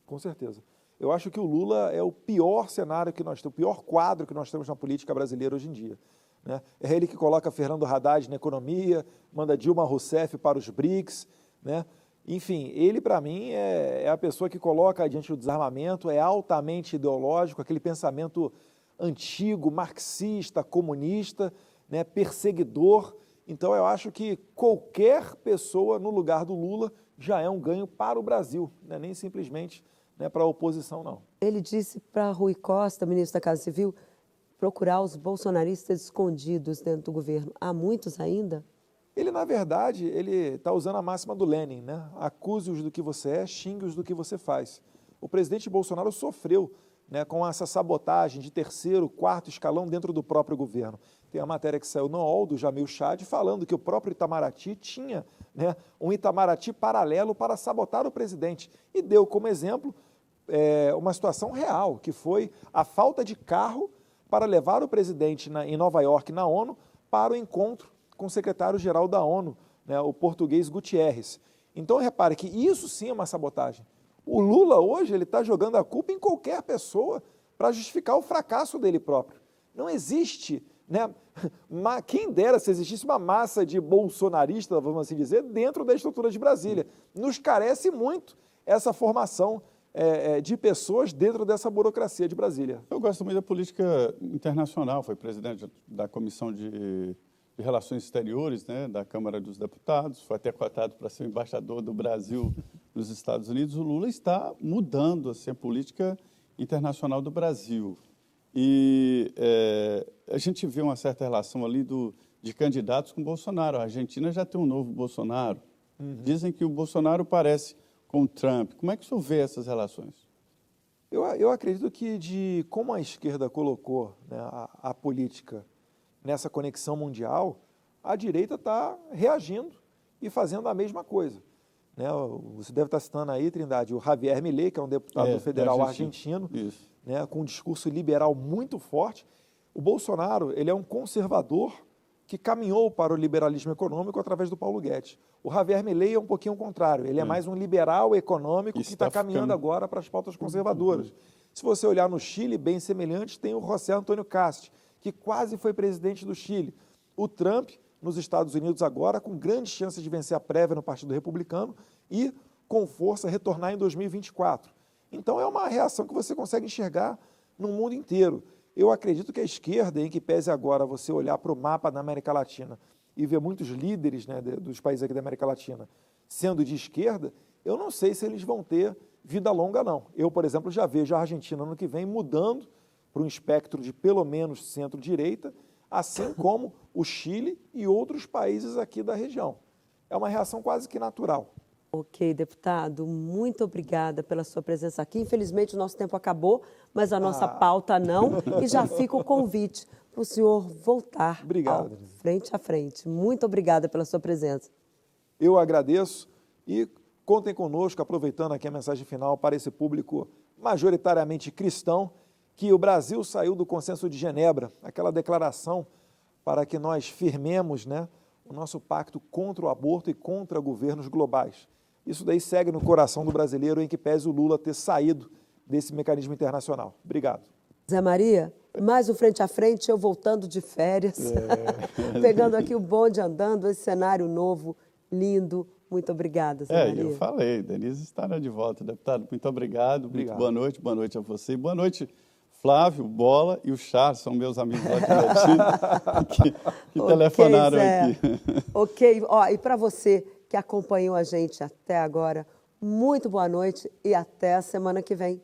[SPEAKER 2] Com certeza. Eu acho que o Lula é o pior cenário que nós temos, o pior quadro que nós temos na política brasileira hoje em dia, né? É ele que coloca Fernando Haddad na economia, manda Dilma Rousseff para os BRICS, né? Enfim, ele para mim é a pessoa que coloca diante do desarmamento, é altamente ideológico, aquele pensamento antigo, marxista, comunista, né, perseguidor. Então, eu acho que qualquer pessoa no lugar do Lula já é um ganho para o Brasil, né, nem simplesmente, né, para a oposição, não.
[SPEAKER 3] Ele disse para Rui Costa, ministro da Casa Civil, procurar os bolsonaristas escondidos dentro do governo. Há muitos ainda?
[SPEAKER 2] Ele, na verdade, ele está usando a máxima do Lenin, né? Acuse-os do que você é, xingue-os do que você faz. O presidente Bolsonaro sofreu, né, com essa sabotagem de terceiro, quarto escalão dentro do próprio governo. Tem a matéria que saiu no UOL, do Jamil Chad, falando que o próprio Itamaraty tinha, né, um Itamaraty paralelo para sabotar o presidente. E deu como exemplo uma situação real, que foi a falta de carro para levar o presidente em Nova York, na ONU, para o encontro com o secretário-geral da ONU, né, o português Gutierrez. Então, repare que isso sim é uma sabotagem. O Lula hoje ele está jogando a culpa em qualquer pessoa para justificar o fracasso dele próprio. Não existe, né? Quem dera se existisse uma massa de bolsonaristas, vamos assim dizer, dentro da estrutura de Brasília. Nos carece muito essa formação de pessoas dentro dessa burocracia de Brasília.
[SPEAKER 1] Eu gosto muito da política internacional, foi presidente da Comissão de Relações Exteriores, né, da Câmara dos Deputados, foi até cotado para ser o embaixador do Brasil nos Estados Unidos. O Lula está mudando assim, a política internacional do Brasil. E a gente vê uma certa relação ali de candidatos com Bolsonaro. A Argentina já tem um novo Bolsonaro. Dizem que o Bolsonaro parece com o Trump. Como é que o senhor vê essas relações?
[SPEAKER 2] Eu acredito que, como a esquerda colocou, né, a política nessa conexão mundial, a direita está reagindo e fazendo a mesma coisa. Né? Você deve estar citando aí, Trindade, o Javier Milei, que é um deputado federal argentino, né, com um discurso liberal muito forte. O Bolsonaro, ele é um conservador que caminhou para o liberalismo econômico através do Paulo Guedes. O Javier Milei é um pouquinho o contrário, ele é mais um liberal econômico que está caminhando agora para as pautas conservadoras. Se você olhar no Chile, bem semelhante, tem o José Antônio Cast, que quase foi presidente do Chile. O Trump, nos Estados Unidos agora, com grandes chances de vencer a prévia no Partido Republicano e, com força, retornar em 2024. Então, é uma reação que você consegue enxergar no mundo inteiro. Eu acredito que a esquerda, em que pese agora você olhar para o mapa da América Latina e ver muitos líderes, né, dos países aqui da América Latina sendo de esquerda, eu não sei se eles vão ter vida longa, não. Eu, por exemplo, já vejo a Argentina ano que vem mudando para um espectro de pelo menos centro-direita, assim como o Chile e outros países aqui da região. É uma reação quase que natural.
[SPEAKER 3] Ok, deputado, muito obrigada pela sua presença aqui. Infelizmente, o nosso tempo acabou, mas a nossa pauta não. E já fica o convite para o senhor voltar frente a frente. Muito obrigada pela sua presença.
[SPEAKER 2] Eu agradeço e contem conosco, aproveitando aqui a mensagem final para esse público majoritariamente cristão, que o Brasil saiu do Consenso de Genebra, aquela declaração para que nós firmemos, né, o nosso pacto contra o aborto e contra governos globais. Isso daí segue no coração do brasileiro, em que pese o Lula ter saído desse mecanismo internacional. Obrigado.
[SPEAKER 3] Zé Maria, mais um frente a frente, eu voltando de férias, pegando aqui o bonde andando, esse cenário novo, lindo. Muito obrigada, Zé Maria.
[SPEAKER 1] Eu falei, Denise estará de volta, deputado. Muito obrigado. Muito boa noite a você. Boa noite, Flávio, Bola e o Charles, são meus amigos lá de Betim, que telefonaram aqui.
[SPEAKER 3] Ok, e para você que acompanhou a gente até agora, muito boa noite e até a semana que vem.